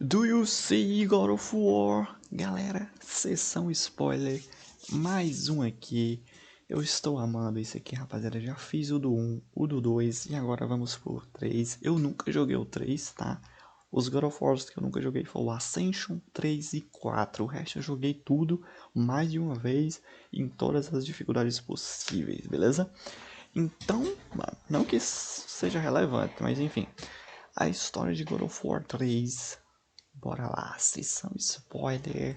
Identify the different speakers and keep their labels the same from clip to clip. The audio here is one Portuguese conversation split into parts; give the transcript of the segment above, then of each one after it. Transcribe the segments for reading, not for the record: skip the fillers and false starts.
Speaker 1: Do you see God of War? Galera, sessão spoiler, mais um aqui. Eu estou amando isso aqui, rapaziada. Já fiz o do 1, o do 2 e agora vamos por 3. Eu nunca joguei o 3, tá? Os God of Wars que eu nunca joguei foi o Ascension 3 e 4. O resto eu joguei tudo mais de uma vez em todas as dificuldades possíveis, beleza? Então, mano, não que isso seja relevante, mas enfim. A história de God of War 3. Bora lá, sessão spoiler.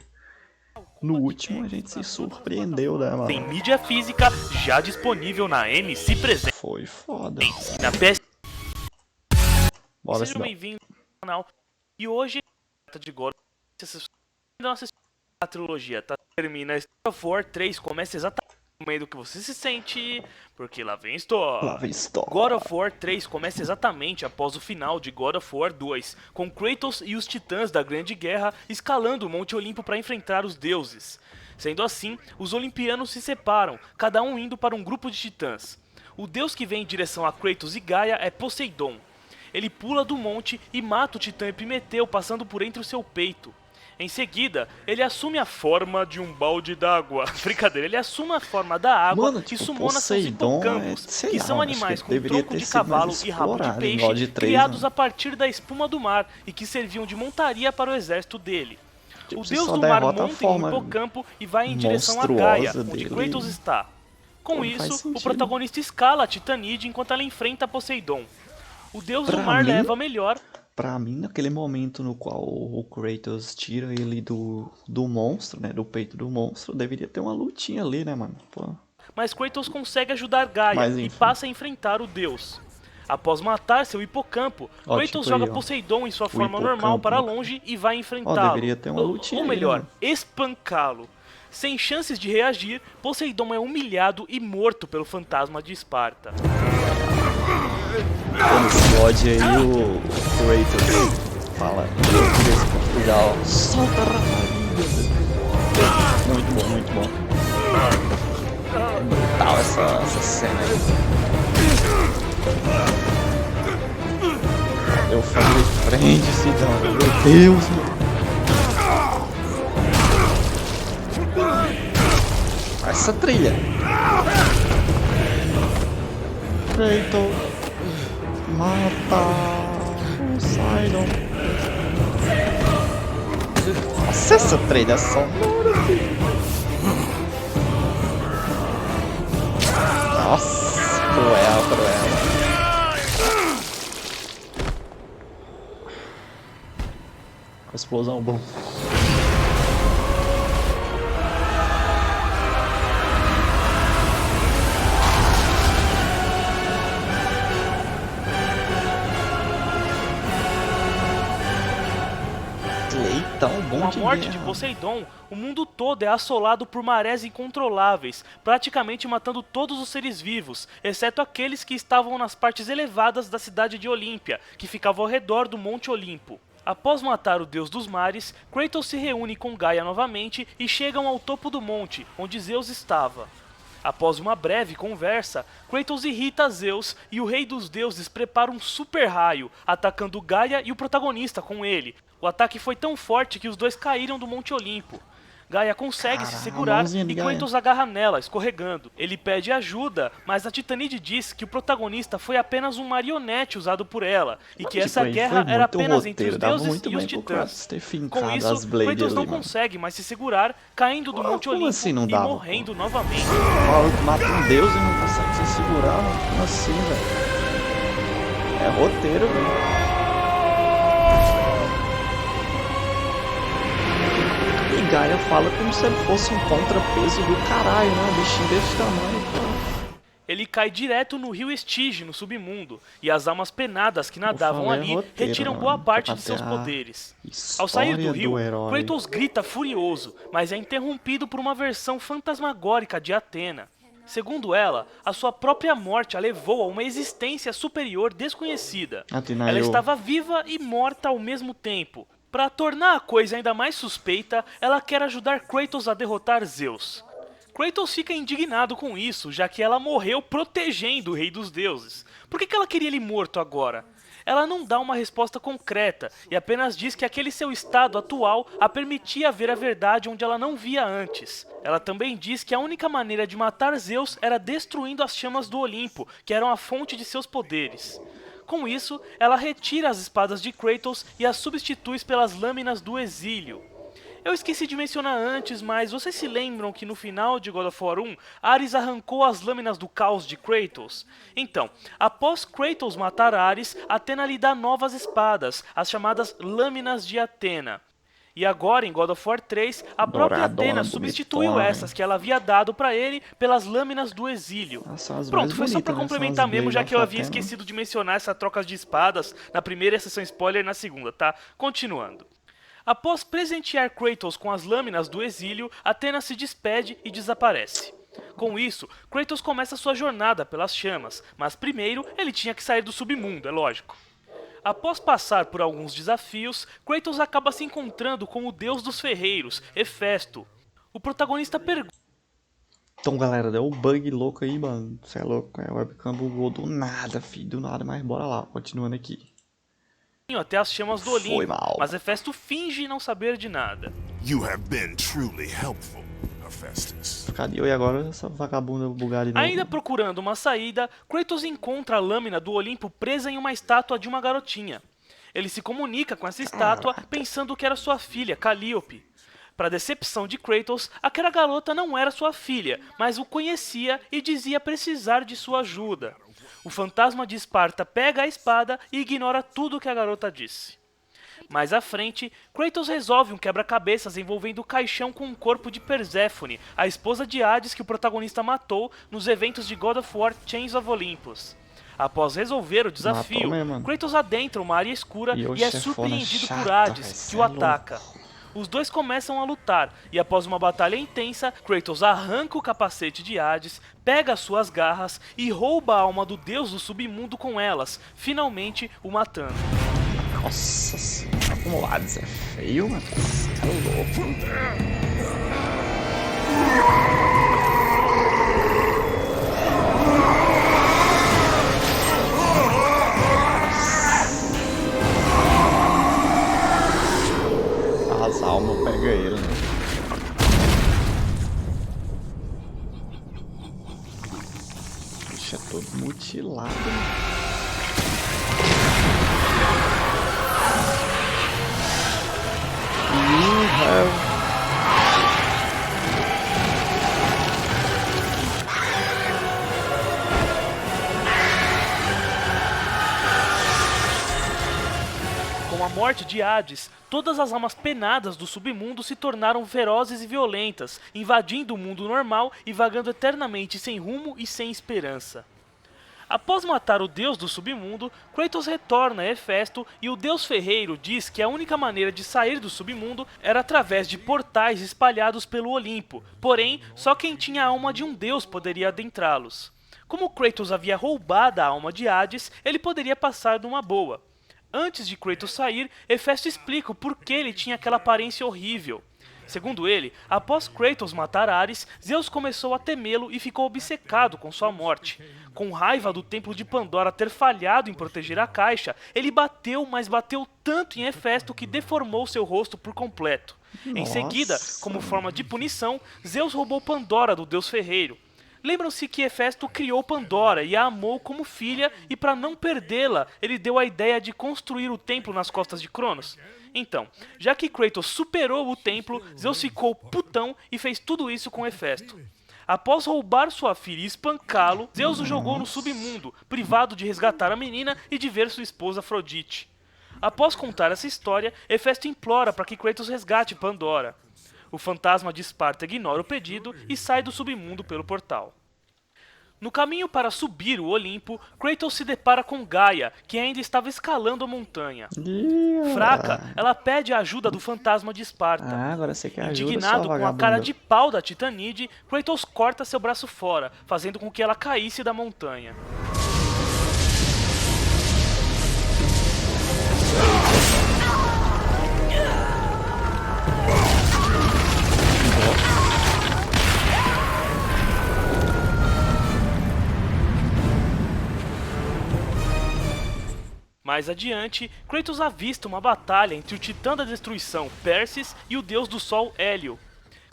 Speaker 1: No último a gente se surpreendeu, né, mano?
Speaker 2: Tem mídia física já disponível na MC Presente.
Speaker 1: Foi foda.
Speaker 2: Na PS.
Speaker 1: Bora,
Speaker 2: Sejam bem-vindos ao canal. E hoje, de God nossa a trilogia tá termina. God of War 3 começa exatamente no meio do que você se sente, porque lá vem história.
Speaker 1: Lá vem história.
Speaker 2: God of War 3 começa exatamente após o final de God of War 2, com Kratos e os titãs da Grande Guerra escalando o Monte Olimpo para enfrentar os deuses. Sendo assim, os olimpianos se separam, cada um indo para um grupo de titãs. O deus que vem em direção a Kratos e Gaia é Poseidon. Ele pula do monte e mata o titã Epimeteu passando por entre o seu peito. Em seguida, ele assume a forma de um balde d'água. Brincadeira, ele assume a forma da água.
Speaker 1: Mano, tipo,
Speaker 2: e sumona seus
Speaker 1: Poseidon
Speaker 2: hipocampos, que
Speaker 1: lá,
Speaker 2: são
Speaker 1: acho
Speaker 2: animais
Speaker 1: que
Speaker 2: com
Speaker 1: deveria
Speaker 2: tronco
Speaker 1: ter
Speaker 2: de
Speaker 1: sido
Speaker 2: cavalo
Speaker 1: mais
Speaker 2: e rabo de
Speaker 1: explorado em
Speaker 2: peixe,
Speaker 1: God 3,
Speaker 2: criados
Speaker 1: né?
Speaker 2: a partir da espuma do mar e que serviam de montaria para o exército dele.
Speaker 1: Tipo,
Speaker 2: O
Speaker 1: você
Speaker 2: deus
Speaker 1: só
Speaker 2: do mar
Speaker 1: derrota a
Speaker 2: monta em um
Speaker 1: forma
Speaker 2: hipocampo e vai em direção a Gaia,
Speaker 1: monstruosa
Speaker 2: onde
Speaker 1: dele.
Speaker 2: Kratos está. Com
Speaker 1: Pô, não faz
Speaker 2: isso, o
Speaker 1: sentido.
Speaker 2: protagonista escala a Titanide enquanto ela enfrenta Poseidon. O deus do
Speaker 1: Pra
Speaker 2: mar
Speaker 1: mim-
Speaker 2: leva melhor.
Speaker 1: Pra mim, naquele momento no qual o Kratos tira ele do monstro, né? Do peito do monstro, deveria ter uma lutinha ali, né, mano? Pô.
Speaker 2: Mas Kratos consegue ajudar Gaia
Speaker 1: Mas,
Speaker 2: e
Speaker 1: enfim.
Speaker 2: passa a enfrentar o deus. Após matar seu hipocampo,
Speaker 1: Ó,
Speaker 2: Kratos
Speaker 1: tipo
Speaker 2: joga
Speaker 1: aí, ó.
Speaker 2: Poseidon em sua
Speaker 1: O
Speaker 2: forma normal
Speaker 1: hipocampo,
Speaker 2: para
Speaker 1: né?
Speaker 2: longe e vai
Speaker 1: Ó,
Speaker 2: enfrentá-lo.
Speaker 1: deveria ter uma lutinha
Speaker 2: Ou
Speaker 1: aí,
Speaker 2: melhor,
Speaker 1: né?
Speaker 2: espancá-lo. Sem chances de reagir, Poseidon é humilhado e morto pelo fantasma de Esparta.
Speaker 1: Quando explode aí o Kratos fala português de Portugal. Solta a rapariga. Muito bom, muito bom. É brutal essa cena aí. Eu falei, frente, Sidão. Meu Deus, mano. Essa trilha. Kratos mata Poseidon. Nossa, essa trilha sonora, filho. Nossa, cruel, cruel. Explosão bom. Leitão bom
Speaker 2: Com a
Speaker 1: de
Speaker 2: morte de
Speaker 1: guerra.
Speaker 2: Poseidon, o mundo todo é assolado por marés incontroláveis, praticamente matando todos os seres vivos, exceto aqueles que estavam nas partes elevadas da cidade de Olímpia, que ficava ao redor do Monte Olimpo. Após matar o deus dos mares, Kratos se reúne com Gaia novamente e chegam ao topo do monte, onde Zeus estava. Após uma breve conversa, Kratos irrita Zeus e o rei dos deuses prepara um super raio, atacando Gaia e o protagonista com ele. O ataque foi tão forte que os dois caíram do Monte Olimpo. Gaia consegue se
Speaker 1: Caralho,
Speaker 2: segurar
Speaker 1: mãozinha de
Speaker 2: e
Speaker 1: Gaia.
Speaker 2: Kratos agarra nela, escorregando. Ele pede ajuda, mas a Titanide diz que o protagonista foi apenas um marionete usado por ela, e que
Speaker 1: Tipo,
Speaker 2: essa
Speaker 1: aí
Speaker 2: guerra
Speaker 1: foi
Speaker 2: era
Speaker 1: muito
Speaker 2: apenas entre os
Speaker 1: roteiro, dava
Speaker 2: deuses
Speaker 1: muito
Speaker 2: e os
Speaker 1: bem pro Kratos
Speaker 2: titãs.
Speaker 1: ter fincado
Speaker 2: Com
Speaker 1: as
Speaker 2: isso,
Speaker 1: Blade
Speaker 2: Kratos não
Speaker 1: ali, mano.
Speaker 2: consegue mais se segurar, caindo do Monte
Speaker 1: Como
Speaker 2: Olimpo
Speaker 1: assim não
Speaker 2: e
Speaker 1: dava,
Speaker 2: morrendo novamente.
Speaker 1: Fala que mata um deus e não consegue se segurar, mano. Como assim, velho? É roteiro, velho. E Gaia fala como se ele fosse um contrapeso do caralho, né? Um bichinho desse tamanho, pô.
Speaker 2: Ele cai direto no rio Estige, no submundo, e as almas penadas que nadavam
Speaker 1: falei,
Speaker 2: ali
Speaker 1: roteiro,
Speaker 2: retiram
Speaker 1: mano,
Speaker 2: boa parte
Speaker 1: pra
Speaker 2: de seus
Speaker 1: ter a
Speaker 2: poderes. Ao sair do
Speaker 1: história
Speaker 2: rio,
Speaker 1: do herói.
Speaker 2: Kratos grita furioso, mas é interrompido por uma versão fantasmagórica de Atena. Segundo ela, a sua própria morte a levou a uma existência superior desconhecida.
Speaker 1: Atena,
Speaker 2: Ela
Speaker 1: eu-
Speaker 2: estava viva e morta ao mesmo tempo. Para tornar a coisa ainda mais suspeita, ela quer ajudar Kratos a derrotar Zeus. Kratos fica indignado com isso, já que ela morreu protegendo o rei dos deuses. Por que ela queria ele morto agora? Ela não dá uma resposta concreta e apenas diz que aquele seu estado atual a permitia ver a verdade onde ela não via antes. Ela também diz que a única maneira de matar Zeus era destruindo as chamas do Olimpo, que eram a fonte de seus poderes. Com isso, ela retira as espadas de Kratos e as substitui pelas lâminas do exílio. Eu esqueci de mencionar antes, mas vocês se lembram que no final de God of War 1, Ares arrancou as lâminas do caos de Kratos? Então, após Kratos matar Ares, Atena lhe dá novas espadas, as chamadas Lâminas de Atena. E agora, em God of War 3, a própria Atena substituiu essas que ela havia dado pra ele pelas Lâminas do Exílio. Pronto, foi só pra complementar mesmo, já que eu havia esquecido de mencionar essa troca de espadas na primeira sessão spoiler e na segunda, tá? Continuando. Após presentear Kratos com as lâminas do exílio, Atena se despede e desaparece. Com isso, Kratos começa sua jornada pelas chamas, mas primeiro ele tinha que sair do submundo, é lógico. Após passar por alguns desafios, Kratos acaba se encontrando com o deus dos ferreiros, Hefesto. O protagonista pergunta...
Speaker 1: Então galera, deu um bug louco aí, mano. Você é louco, a webcam bugou do nada, filho, do nada, mas bora lá, continuando aqui.
Speaker 2: Até as chamas do Olimpo, mas Hefesto finge não saber de nada.
Speaker 3: You have been truly helpful, Hephaestus.
Speaker 1: Cadê eu e agora essa vagabunda bugada de novo?
Speaker 2: Ainda procurando uma saída, Kratos encontra a lâmina do Olimpo presa em uma estátua de uma garotinha. Ele se comunica com essa estátua pensando que era sua filha, Calliope. Para decepção de Kratos, aquela garota não era sua filha, mas o conhecia e dizia precisar de sua ajuda. O fantasma de Esparta pega a espada e ignora tudo o que a garota disse. Mais à frente, Kratos resolve um quebra-cabeças envolvendo o caixão com o corpo de Perséfone, a esposa de Hades que o protagonista matou nos eventos de God of War Chains of Olympus. Após resolver o desafio, Kratos adentra uma área escura e é surpreendido por Hades, que o ataca. Os dois começam a lutar, e após uma batalha intensa, Kratos arranca o capacete de Hades, pega as suas garras e rouba a alma do deus do submundo com elas, finalmente o matando.
Speaker 1: Nossa senhora, como o Hades é feio, mano. Tá louco. As almas pega ele, né? Bicho, é todo mutilado, né?
Speaker 2: Com a morte de Hades, todas as almas penadas do submundo se tornaram ferozes e violentas, invadindo o mundo normal e vagando eternamente sem rumo e sem esperança. Após matar o deus do submundo, Kratos retorna a Hefesto e o deus ferreiro diz que a única maneira de sair do submundo era através de portais espalhados pelo Olimpo, porém, só quem tinha a alma de um deus poderia adentrá-los. Como Kratos havia roubado a alma de Hades, ele poderia passar numa boa. Antes de Kratos sair, Hefesto explica o porquê ele tinha aquela aparência horrível. Segundo ele, após Kratos matar Ares, Zeus começou a temê-lo e ficou obcecado com sua morte. Com raiva do templo de Pandora ter falhado em proteger a caixa, ele bateu, mas bateu tanto em Hefesto que deformou seu rosto por completo. Em seguida, como forma de punição, Zeus roubou Pandora do deus ferreiro. Lembram-se que Hefesto criou Pandora e a amou como filha, e para não perdê-la, ele deu a ideia de construir o templo nas costas de Cronos? Então, já que Kratos superou o templo, Zeus ficou putão e fez tudo isso com Hefesto. Após roubar sua filha e espancá-lo, Zeus o jogou no submundo, privado de resgatar a menina e de ver sua esposa Afrodite. Após contar essa história, Hefesto implora para que Kratos resgate Pandora. O fantasma de Esparta ignora o pedido e sai do submundo pelo portal. No caminho para subir o Olimpo, Kratos se depara com Gaia, que ainda estava escalando a montanha. Fraca, ela pede a ajuda do fantasma de Esparta.
Speaker 1: Agora você quer ajuda,
Speaker 2: indignado com a cara de pau da Titanide, Kratos corta seu braço fora, fazendo com que ela caísse da montanha. Mais adiante, Kratos avista uma batalha entre o Titã da Destruição, Persis, e o Deus do Sol, Hélio.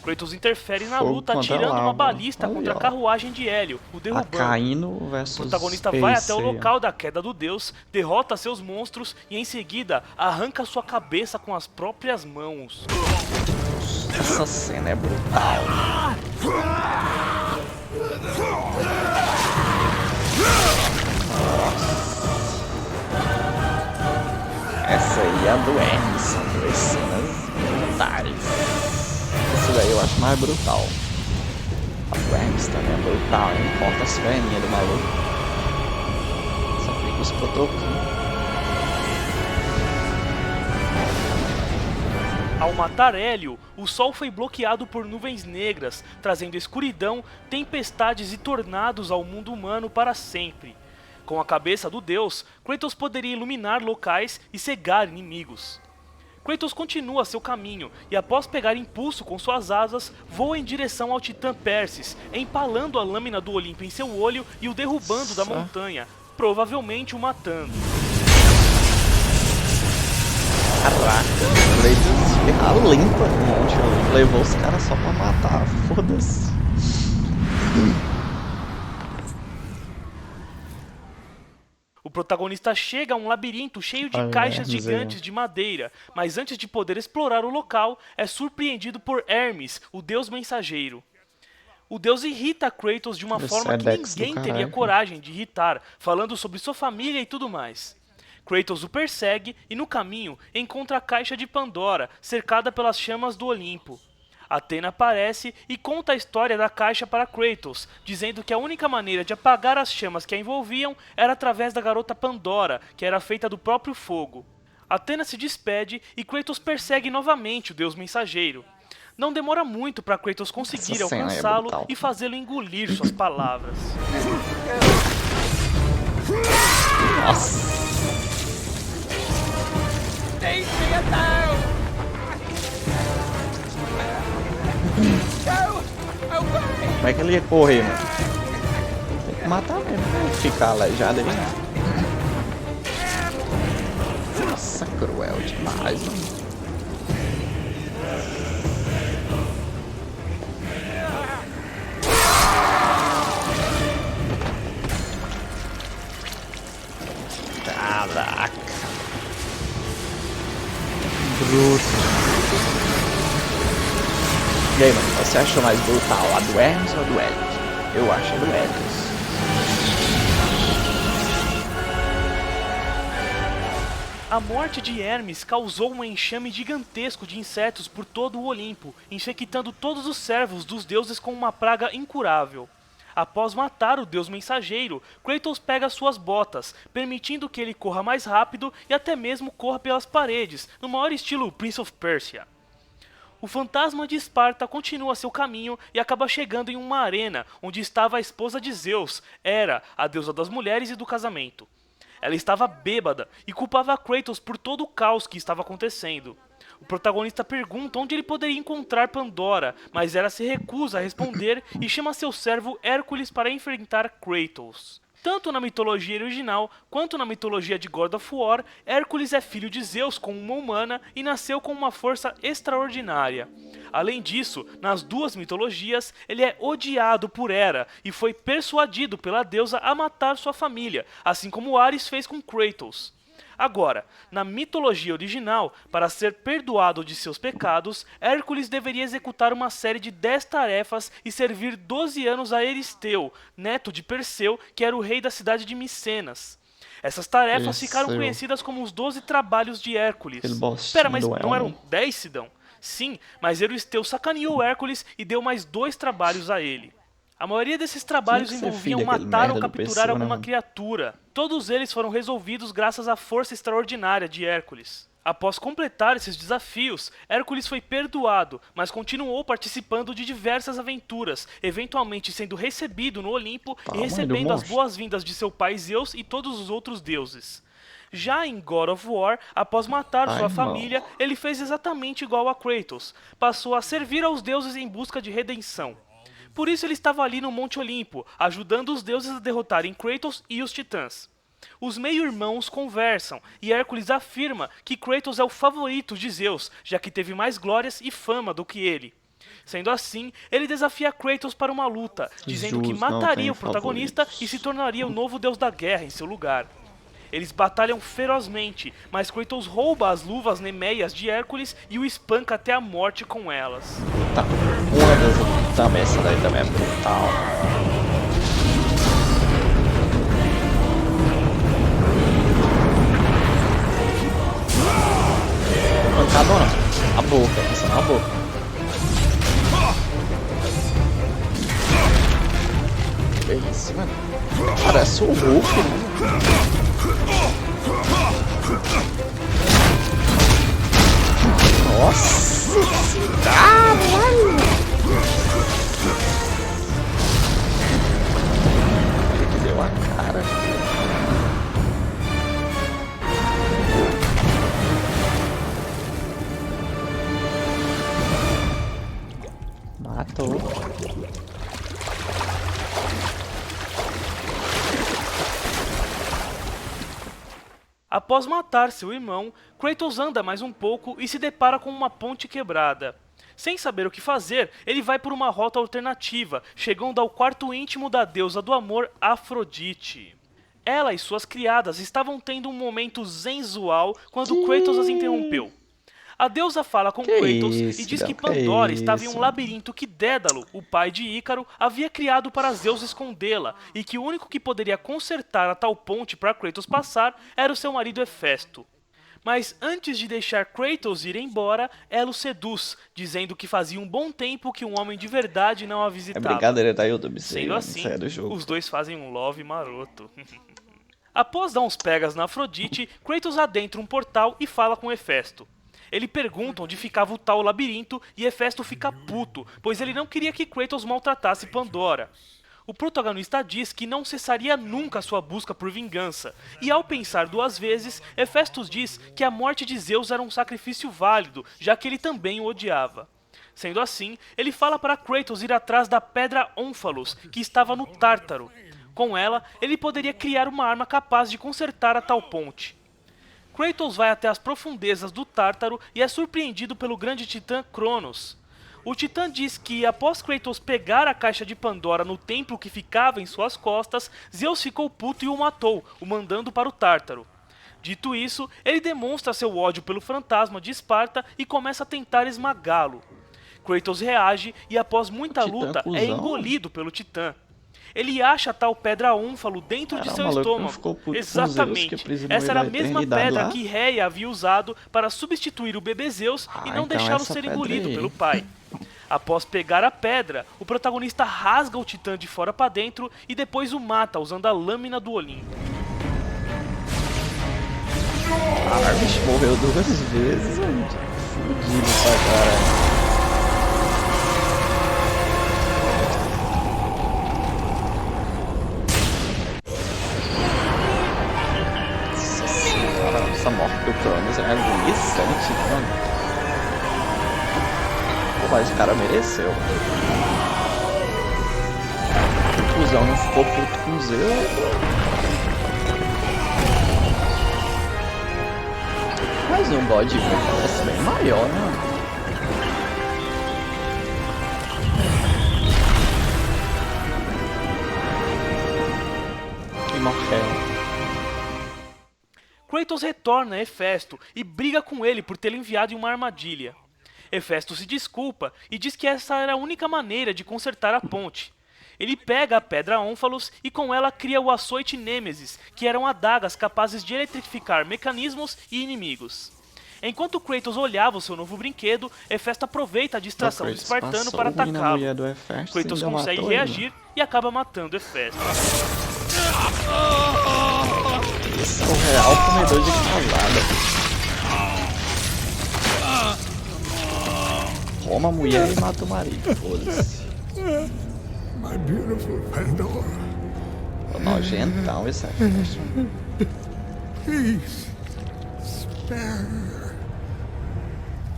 Speaker 2: Kratos interfere na
Speaker 1: Fogo
Speaker 2: luta
Speaker 1: contra
Speaker 2: atirando uma
Speaker 1: lava.
Speaker 2: balista
Speaker 1: Ali,
Speaker 2: contra a
Speaker 1: ó.
Speaker 2: carruagem de Hélio, o derrubando.
Speaker 1: Acaíno
Speaker 2: O
Speaker 1: versus
Speaker 2: protagonista vai até o
Speaker 1: Ace aí, ó.
Speaker 2: local da queda do deus, derrota seus monstros e em seguida arranca sua cabeça com as próprias mãos.
Speaker 1: Essa cena é brutal. Essa aí é a do Hermes, são duas cenas brutais. Essa daí eu acho mais brutal. A do Hermes também é brutal, não importa as perninhas do maluco. Só fica os potroquinhos.
Speaker 2: Ao matar Hélio, o sol foi bloqueado por nuvens negras, trazendo escuridão, tempestades e tornados ao mundo humano para sempre. Com a cabeça do deus, Kratos poderia iluminar locais e cegar inimigos. Kratos continua seu caminho e, após pegar impulso com suas asas, voa em direção ao Titã Persis, empalando a lâmina do Olimpo em seu olho e o derrubando da montanha, provavelmente o matando.
Speaker 1: Caraca, Kratos ferra limpa um monte, levou os caras só pra matar, foda-se.
Speaker 2: O protagonista chega a um labirinto cheio de
Speaker 1: Olha,
Speaker 2: caixas
Speaker 1: Hermes aí,
Speaker 2: gigantes de madeira, mas antes de poder explorar o local, é surpreendido por Hermes, o deus mensageiro. O deus irrita Kratos de uma
Speaker 1: Esse
Speaker 2: forma
Speaker 1: é
Speaker 2: que
Speaker 1: Dex do
Speaker 2: ninguém teria
Speaker 1: caralho.
Speaker 2: coragem de irritar, falando sobre sua família e tudo mais. Kratos o persegue e no caminho encontra a caixa de Pandora, cercada pelas chamas do Olimpo. Athena aparece e conta a história da caixa para Kratos, dizendo que a única maneira de apagar as chamas que a envolviam era através da garota Pandora, que era feita do próprio fogo. Athena se despede e Kratos persegue novamente o deus mensageiro. Não demora muito para Kratos conseguir
Speaker 1: Essa cena é
Speaker 2: alcançá-lo
Speaker 1: brutal.
Speaker 2: e fazê-lo engolir suas palavras.
Speaker 1: Nossa. Como é que ele ia correr, mano? Tem que matar mesmo, né? Ficar aleijado aí. Nossa, cruel demais, mano. Caraca. Bruto. E aí, mano, você achou mais brutal a do Hermes ou a do Helios? Eu acho a do Helios.
Speaker 2: A morte de Hermes causou um enxame gigantesco de insetos por todo o Olimpo, infectando todos os servos dos deuses com uma praga incurável. Após matar o deus mensageiro, Kratos pega suas botas, permitindo que ele corra mais rápido e até mesmo corra pelas paredes, no maior estilo Prince of Persia. O fantasma de Esparta continua seu caminho e acaba chegando em uma arena, onde estava a esposa de Zeus, Hera, a deusa das mulheres e do casamento. Ela estava bêbada e culpava Kratos por todo o caos que estava acontecendo. O protagonista pergunta onde ele poderia encontrar Pandora, mas Hera se recusa a responder e chama seu servo Hércules para enfrentar Kratos. Tanto na mitologia original quanto na mitologia de God of War, Hércules é filho de Zeus com uma humana e nasceu com uma força extraordinária. Além disso, nas duas mitologias, ele é odiado por Hera e foi persuadido pela deusa a matar sua família, assim como Ares fez com Kratos. Agora, na mitologia original, para ser perdoado de seus pecados, Hércules deveria executar uma série de 10 tarefas e servir 12 anos a Euristeu, neto de Perseu, que era o rei da cidade de Micenas. Essas tarefas ficaram
Speaker 1: Perseu.
Speaker 2: conhecidas como os 12 trabalhos de Hércules.
Speaker 1: Aquele bostinho
Speaker 2: Espera, mas
Speaker 1: do
Speaker 2: não eram
Speaker 1: Elmo.
Speaker 2: 10, Sidão? Sim, mas Euristeu sacaneou Hércules e deu mais 2 trabalhos a ele. A maioria desses trabalhos
Speaker 1: Tinha que ser
Speaker 2: envolviam
Speaker 1: filho daquele
Speaker 2: matar ou
Speaker 1: merda do
Speaker 2: capturar
Speaker 1: Perseu, né,
Speaker 2: alguma
Speaker 1: mano?
Speaker 2: criatura. Todos eles foram resolvidos graças à força extraordinária de Hércules. Após completar esses desafios, Hércules foi perdoado, mas continuou participando de diversas aventuras, eventualmente sendo recebido no Olimpo e
Speaker 1: Tamanho do
Speaker 2: recebendo as
Speaker 1: monstro.
Speaker 2: boas-vindas de seu pai Zeus e todos os outros deuses. Já em God of War, após matar
Speaker 1: Ai,
Speaker 2: sua
Speaker 1: irmão.
Speaker 2: família, ele fez exatamente igual a Kratos. Passou a servir aos deuses em busca de redenção. Por isso ele estava ali no Monte Olimpo, ajudando os deuses a derrotarem Kratos e os titãs. Os meio-irmãos conversam e Hércules afirma que Kratos é o favorito de Zeus, já que teve mais glórias e fama do que ele. Sendo assim, ele desafia Kratos para uma luta, dizendo que
Speaker 1: Justo, não
Speaker 2: mataria
Speaker 1: tem
Speaker 2: o protagonista
Speaker 1: favoritos.
Speaker 2: e se tornaria o novo deus da guerra em seu lugar. Eles batalham ferozmente, mas Kratos rouba as luvas nemeias de Hércules e o espanca até a morte com elas.
Speaker 4: Tá. Uma das também, essa daí também é brutal. Pancadona. A boca, essa na boca. Que isso, mano? Parece o Hulk, né? Nossa! Caralho! Ele deu a cara. Matou.
Speaker 2: Após matar seu irmão, Kratos anda mais um pouco e se depara com uma ponte quebrada. Sem saber o que fazer, ele vai por uma rota alternativa, chegando ao quarto íntimo da deusa do amor, Afrodite. Ela e suas criadas estavam tendo um momento sensual quando Kratos as interrompeu. A deusa fala com Kratos e diz que Pandora estava em um labirinto que Dédalo, o pai de Ícaro, havia criado para Zeus escondê-la, e que o único que poderia consertar a tal ponte para Kratos passar era o seu marido Hefesto. Mas antes de deixar Kratos ir embora, ela o seduz, dizendo que fazia um bom tempo que um homem de verdade não a
Speaker 4: É
Speaker 2: visitava.
Speaker 4: brincadeira da YouTube,
Speaker 2: Sendo assim,
Speaker 4: sai do jogo.
Speaker 2: os dois fazem um love maroto. Após dar uns pegas na Afrodite, Kratos adentra um portal e fala com Hefesto. Ele pergunta onde ficava o tal labirinto e Hefesto fica puto, pois ele não queria que Kratos maltratasse Pandora. O protagonista diz que não cessaria nunca sua busca por vingança, e ao pensar duas vezes, Hefesto diz que a morte de Zeus era um sacrifício válido, já que ele também o odiava. Sendo assim, ele fala para Kratos ir atrás da Pedra Ónfalos, que estava no Tártaro. Com ela, ele poderia criar uma arma capaz de consertar a tal ponte. Kratos vai até as profundezas do Tártaro e é surpreendido pelo grande titã Cronos. O titã diz que, após Kratos pegar a caixa de Pandora no templo que ficava em suas costas, Zeus ficou puto e o matou, o mandando para o Tártaro. Dito isso, ele demonstra seu ódio pelo fantasma de Esparta e começa a tentar esmagá-lo. Kratos reage e, após muita luta, é engolido pelo titã. Ele acha tal pedra ônfalo dentro de seu estômago. Exatamente. Essa era a mesma pedra que Reia havia usado para substituir o bebê Zeus e não deixá-lo ser engolido pelo pai. Após pegar a pedra, o protagonista rasga o titã de fora para dentro e depois o mata usando a lâmina do Olimpo.
Speaker 4: Caralho, bicho morreu 2 vezes, gente. Fudido pra caralho. Essa morte do Cronos é agonizante, mano. Pô, mas o cara mereceu. O cuzão não ficou puto com Zeus. Mas um God parece bem maior, né? Que morreu.
Speaker 2: Kratos retorna a Hefesto e briga com ele por tê-lo enviado em uma armadilha. Hefesto se desculpa e diz que essa era a única maneira de consertar a ponte. Ele pega a Pedra Ónfalos e com ela cria o açoite Nêmesis, que eram adagas capazes de eletrificar mecanismos e inimigos. Enquanto Kratos olhava o seu novo brinquedo, Hefesto aproveita a distração do espartano para atacá-lo. Kratos consegue reagir e acaba matando Hefesto.
Speaker 4: Esse é o real comedor de casada. Rouba a mulher e mata o marido, foda-se.
Speaker 3: My beautiful Pandora.
Speaker 4: Tô nojentão esse Hefesto.
Speaker 3: Please, spare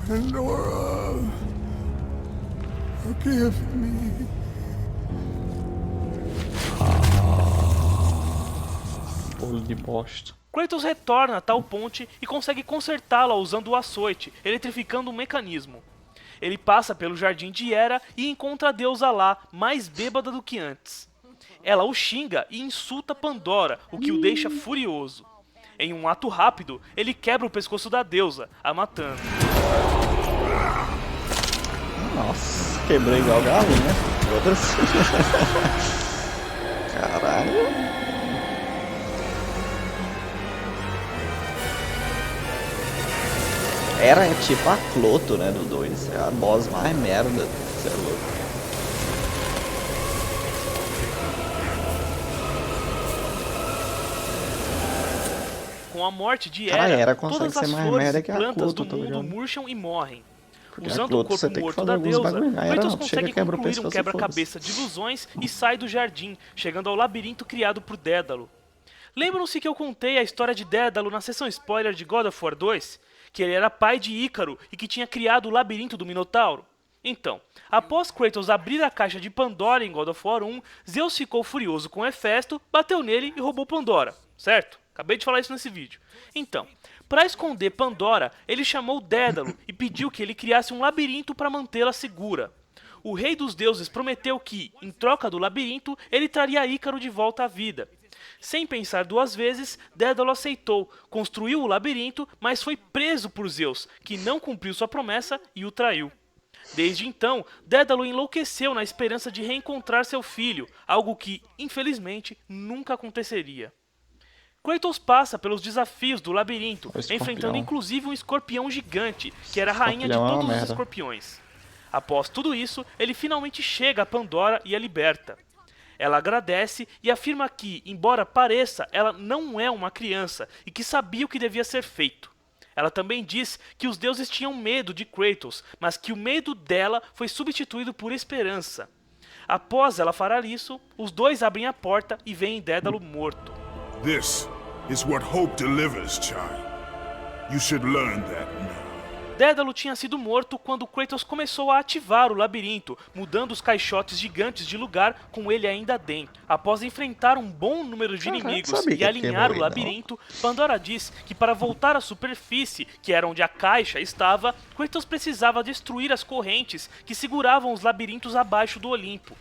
Speaker 3: Pandora. Forgive me.
Speaker 1: Bolo de bosta.
Speaker 2: Kratos retorna a tal ponte e consegue consertá-la usando o açoite, eletrificando o mecanismo. Ele passa pelo jardim de Hera e encontra a deusa lá, mais bêbada do que antes. Ela o xinga e insulta Pandora, o que o deixa furioso. Em um ato rápido, ele quebra o pescoço da deusa, a matando.
Speaker 4: Nossa, quebrei igual galinha. Foda-se. Caralho. Era tipo a Cloto, né, do 2. É a boss mais merda. Você é louco.
Speaker 2: Com a morte de
Speaker 4: Cara,
Speaker 2: Hera,
Speaker 4: Hera consegue
Speaker 2: todas
Speaker 4: ser
Speaker 2: as
Speaker 4: mais
Speaker 2: flores
Speaker 4: merda
Speaker 2: e
Speaker 4: que a
Speaker 2: plantas
Speaker 4: Cloto,
Speaker 2: do
Speaker 4: tá
Speaker 2: mundo
Speaker 4: ligado?
Speaker 2: murcham e morrem.
Speaker 4: Porque a
Speaker 2: Usando o
Speaker 4: Cloto você
Speaker 2: corpo
Speaker 4: tem que
Speaker 2: morto
Speaker 4: fazer
Speaker 2: da
Speaker 4: alguns
Speaker 2: deusa,
Speaker 4: bagulho. A Hera
Speaker 2: Kratos
Speaker 4: não, chega,
Speaker 2: consegue
Speaker 4: quebra o
Speaker 2: concluir um
Speaker 4: pescoço e
Speaker 2: quebra-cabeça de ilusões e sai do jardim, chegando ao labirinto criado por Dédalo. Lembram-se que eu contei a história de Dédalo na sessão spoiler de God of War 2? Que ele era pai de Ícaro e que tinha criado o labirinto do Minotauro? Então, após Kratos abrir a caixa de Pandora em God of War 1, Zeus ficou furioso com Hefesto, bateu nele e roubou Pandora, certo? Acabei de falar isso nesse vídeo. Então, para esconder Pandora, ele chamou Dédalo e pediu que ele criasse um labirinto para mantê-la segura. O rei dos deuses prometeu que, em troca do labirinto, ele traria Ícaro de volta à vida. Sem pensar duas vezes, Dédalo aceitou, construiu o labirinto, mas foi preso por Zeus, que não cumpriu sua promessa e o traiu. Desde então, Dédalo enlouqueceu na esperança de reencontrar seu filho, algo que, infelizmente, nunca aconteceria. Kratos passa pelos desafios do labirinto, enfrentando inclusive um escorpião gigante, que era a rainha de todos os escorpiões. Após tudo isso, ele finalmente chega a Pandora e a liberta. Ela agradece e afirma que, embora pareça, ela não é uma criança e que sabia o que devia ser feito. Ela também diz que os deuses tinham medo de Kratos, mas que o medo dela foi substituído por esperança. Após ela falar isso, os dois abrem a porta e veem Dédalo morto.
Speaker 3: This is what hope delivers, child. You should learn that now.
Speaker 2: Dédalo tinha sido morto quando Kratos começou a ativar o labirinto, mudando os caixotes gigantes de lugar com ele ainda dentro. Após enfrentar um bom número de inimigos e alinhar o labirinto, Pandora diz que para voltar à superfície, que era onde a caixa estava, Kratos precisava destruir as correntes que seguravam os labirintos abaixo do Olimpo.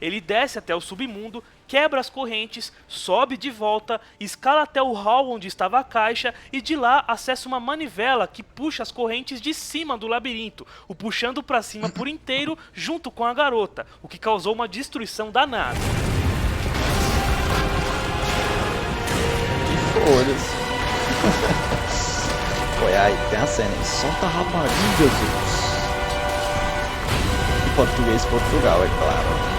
Speaker 2: Ele desce até o submundo, quebra as correntes, sobe de volta, escala até o hall onde estava a caixa e de lá acessa uma manivela que puxa as correntes de cima do labirinto, o puxando para cima por inteiro junto com a garota, o que causou uma destruição danada.
Speaker 4: Foda-se. Foi aí, tem a cena aí. Solta a rapariga, Zeus. Em português, Portugal, é claro.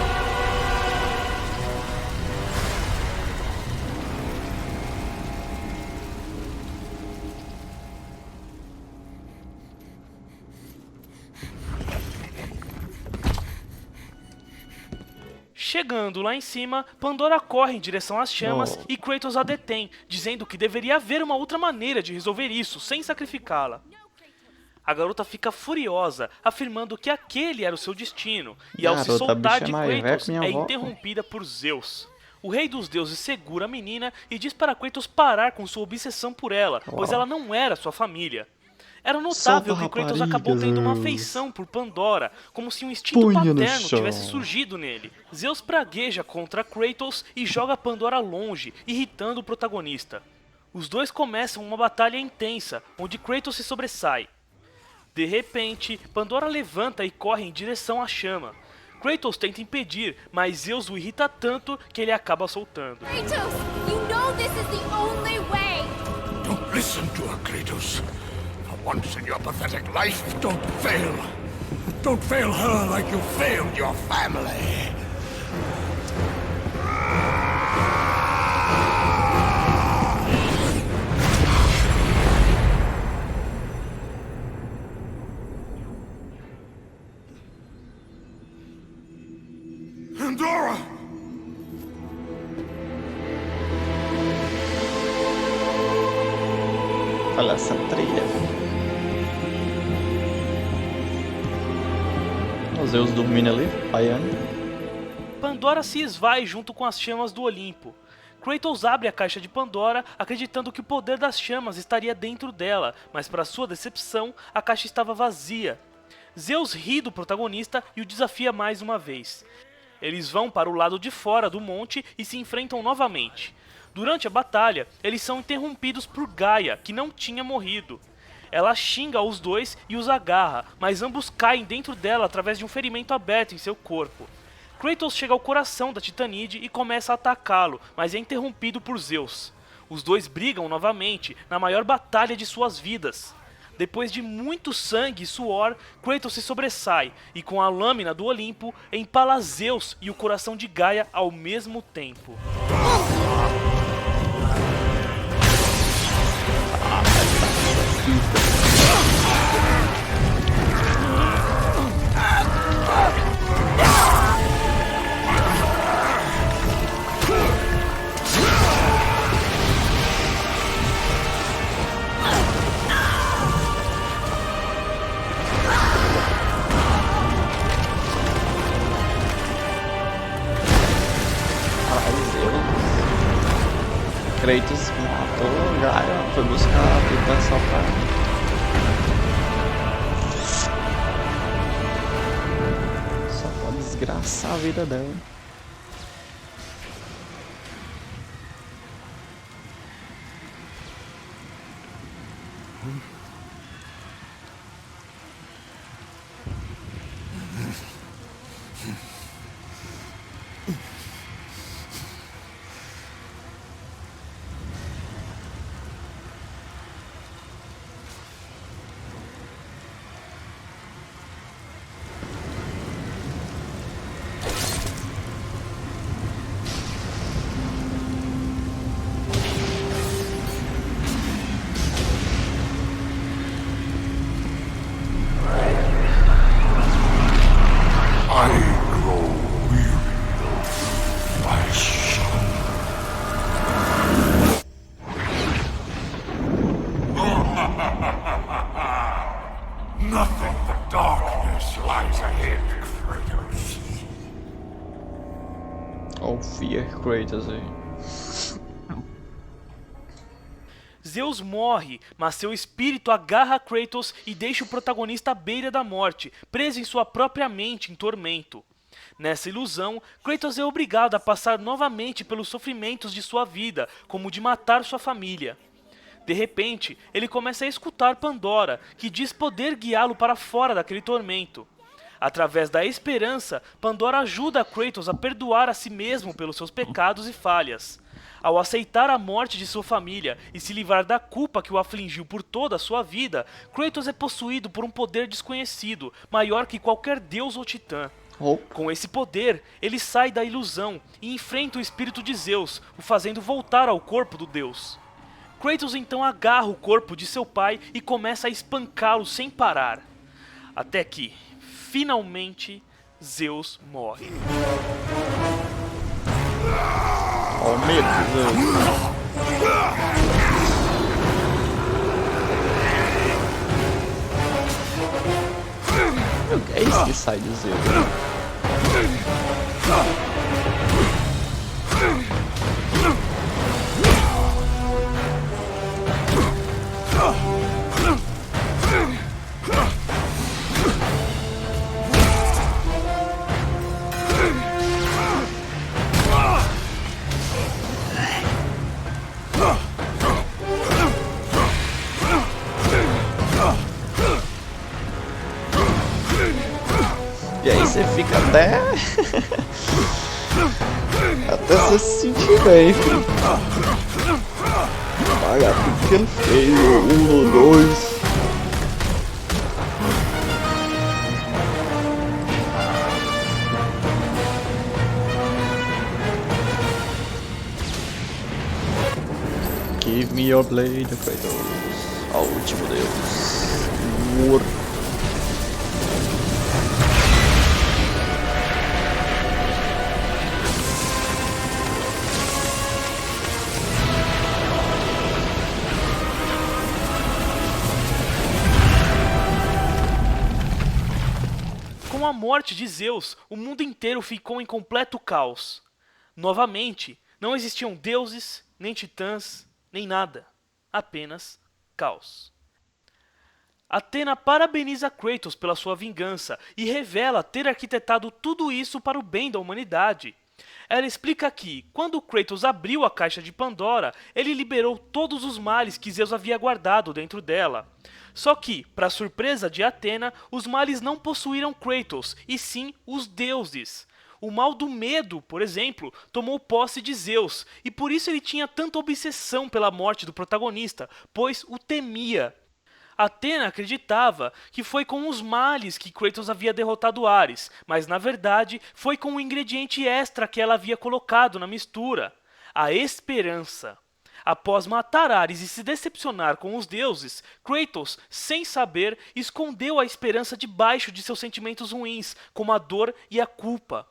Speaker 2: Chegando lá em cima, Pandora corre em direção às chamas e Kratos a detém, dizendo que deveria haver uma outra maneira de resolver isso, sem sacrificá-la. A garota fica furiosa, afirmando que aquele era o seu destino, e ao se soltar de Kratos, é interrompida por Zeus. O rei dos deuses segura a menina e diz para Kratos parar com sua obsessão por ela, pois ela não era sua família. Era notável que Kratos acabou tendo uma afeição por Pandora, como se um instinto paterno tivesse surgido nele. Zeus pragueja contra Kratos e joga Pandora longe, irritando o protagonista. Os dois começam uma batalha intensa, onde Kratos se sobressai. De repente, Pandora levanta e corre em direção à chama. Kratos tenta impedir, mas Zeus o irrita tanto que ele acaba soltando.
Speaker 5: Kratos, you know this is the only way.
Speaker 3: Don't listen to her, Kratos. Once in your pathetic life, don't fail. Don't fail her like you failed your family. Pandora!
Speaker 4: Olha essa trilha. Os Zeus dormindo ali, paiando.
Speaker 2: Pandora se esvai junto com as chamas do Olimpo. Kratos abre a caixa de Pandora, acreditando que o poder das chamas estaria dentro dela, mas para sua decepção, a caixa estava vazia. Zeus ri do protagonista e o desafia mais uma vez. Eles vão para o lado de fora do monte e se enfrentam novamente. Durante a batalha, eles são interrompidos por Gaia, que não tinha morrido. Ela xinga os dois e os agarra, mas ambos caem dentro dela através de um ferimento aberto em seu corpo. Kratos chega ao coração da Titanide e começa a atacá-lo, mas é interrompido por Zeus. Os dois brigam novamente, na maior batalha de suas vidas. Depois de muito sangue e suor, Kratos se sobressai e com a lâmina do Olimpo empala Zeus e o coração de Gaia ao mesmo tempo.
Speaker 4: Kratos matou Gaia, foi buscar a Titã só pra desgraçar a vida dela.
Speaker 3: Nothing but darkness lies ahead, Kratos.
Speaker 4: Oh, fear Kratos aí.
Speaker 2: Zeus morre, mas seu espírito agarra Kratos e deixa o protagonista à beira da morte, preso em sua própria mente em tormento. Nessa ilusão, Kratos é obrigado a passar novamente pelos sofrimentos de sua vida, como o de matar sua família. De repente, ele começa a escutar Pandora, que diz poder guiá-lo para fora daquele tormento. Através da esperança, Pandora ajuda Kratos a perdoar a si mesmo pelos seus pecados e falhas. Ao aceitar a morte de sua família e se livrar da culpa que o afligiu por toda a sua vida, Kratos é possuído por um poder desconhecido, maior que qualquer deus ou titã. Com esse poder, ele sai da ilusão e enfrenta o espírito de Zeus, o fazendo voltar ao corpo do deus. Kratos então agarra o corpo de seu pai e começa a espancá-lo sem parar. Até que, finalmente, Zeus morre.
Speaker 4: Oh, meu Deus. É isso que sai de Zeus. E aí você fica até você se sentir bem, filho. Pagar tudo que ele fez, o 2. Give me your blade, Kratos. Ao último deus. Morto.
Speaker 2: Com a morte de Zeus, o mundo inteiro ficou em completo caos. Novamente, Não existiam deuses, nem titãs, nem nada. Apenas caos. Athena parabeniza Kratos pela sua vingança e revela ter arquitetado tudo isso para o bem da humanidade. Ela explica que, quando Kratos abriu a caixa de Pandora, ele liberou todos os males que Zeus havia guardado dentro dela. Só que, para surpresa de Athena, os males não possuíram Kratos, e sim os deuses. O mal do medo, por exemplo, tomou posse de Zeus, e por isso ele tinha tanta obsessão pela morte do protagonista, pois o temia. Athena acreditava que foi com os males que Kratos havia derrotado Ares, mas na verdade foi com o ingrediente extra que ela havia colocado na mistura: a esperança. Após matar Ares e se decepcionar com os deuses, Kratos, sem saber, escondeu a esperança debaixo de seus sentimentos ruins, como a dor e a culpa.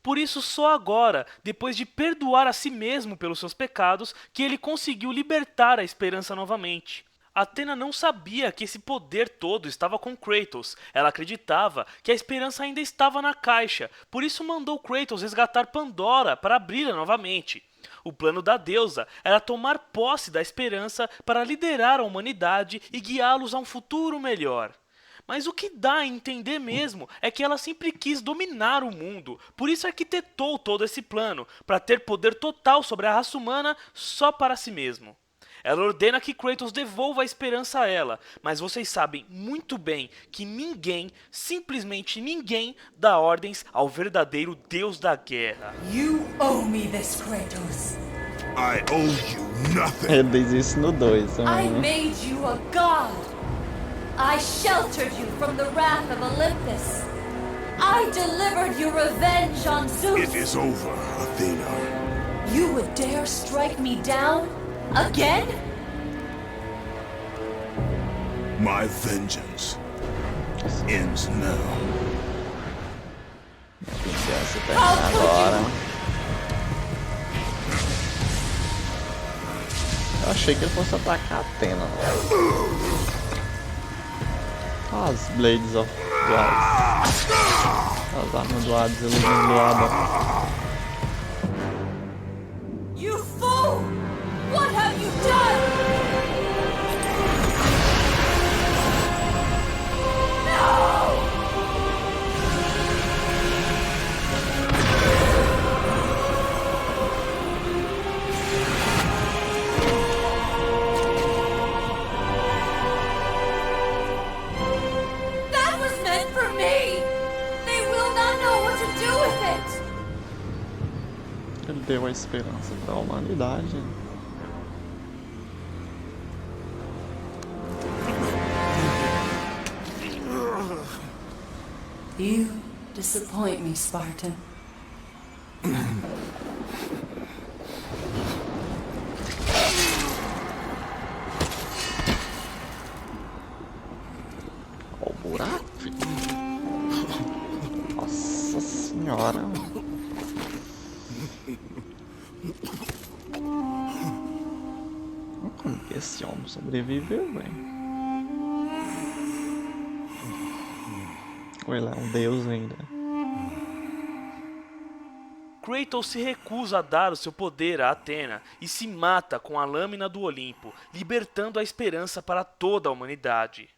Speaker 2: Por isso, só agora, depois de perdoar a si mesmo pelos seus pecados, que ele conseguiu libertar a esperança novamente. Athena não sabia que esse poder todo estava com Kratos. Ela acreditava que a esperança ainda estava na caixa, por isso mandou Kratos resgatar Pandora para abri-la novamente. O plano da deusa era tomar posse da esperança para liderar a humanidade e guiá-los a um futuro melhor. Mas o que dá a entender mesmo é que ela sempre quis dominar o mundo, por isso arquitetou todo esse plano, para ter poder total sobre a raça humana só para si mesmo. Ela ordena que Kratos devolva a esperança a ela, mas vocês sabem muito bem que ninguém, simplesmente ninguém, dá ordens ao verdadeiro deus da guerra.
Speaker 6: You owe me this, Kratos.
Speaker 3: I owe you nothing.
Speaker 4: Ele diz isso no 2
Speaker 5: I
Speaker 4: também.
Speaker 5: made you a god. I sheltered you from the wrath of Olympus. I delivered you revenge on Zeus.
Speaker 3: It is over, Athena.
Speaker 5: You would dare strike me down? Again?
Speaker 3: My vengeance ends now.
Speaker 4: Vingança termina agora. Eu achei que ele fosse atacar a Athena. As Blades of do Hades. As armas do Hades iluminam do Hades.
Speaker 5: You fool! What have you done? That was meant for me! They will not know what to do with it!
Speaker 1: Ele deu a esperança para a humanidade.
Speaker 6: You disappoint me, Spartan.
Speaker 1: Ó o buraco, filho. Nossa senhora. Como que esse homem sobreviveu, velho? Ou ele é um deus ainda?
Speaker 2: Kratos se recusa a dar o seu poder a Athena e se mata com a lâmina do Olimpo, libertando a esperança para toda a humanidade.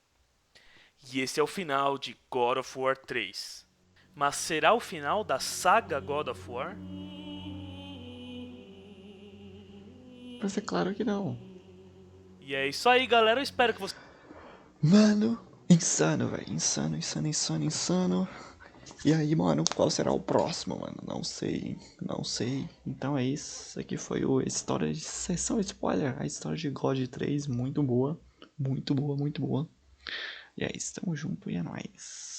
Speaker 2: E esse é o final de God of War 3. Mas será o final da saga God of War?
Speaker 1: Mas é claro que não.
Speaker 2: E é isso aí, galera. Eu espero que você...
Speaker 1: Mano, insano, velho. Insano, insano, insano, insano. E aí, mano, qual será o próximo, mano? Não sei, não sei. Então é isso. Isso aqui foi a história de sessão spoiler. A história de God 3, muito boa. Muito boa, muito boa. E é isso, tamo junto e é nóis.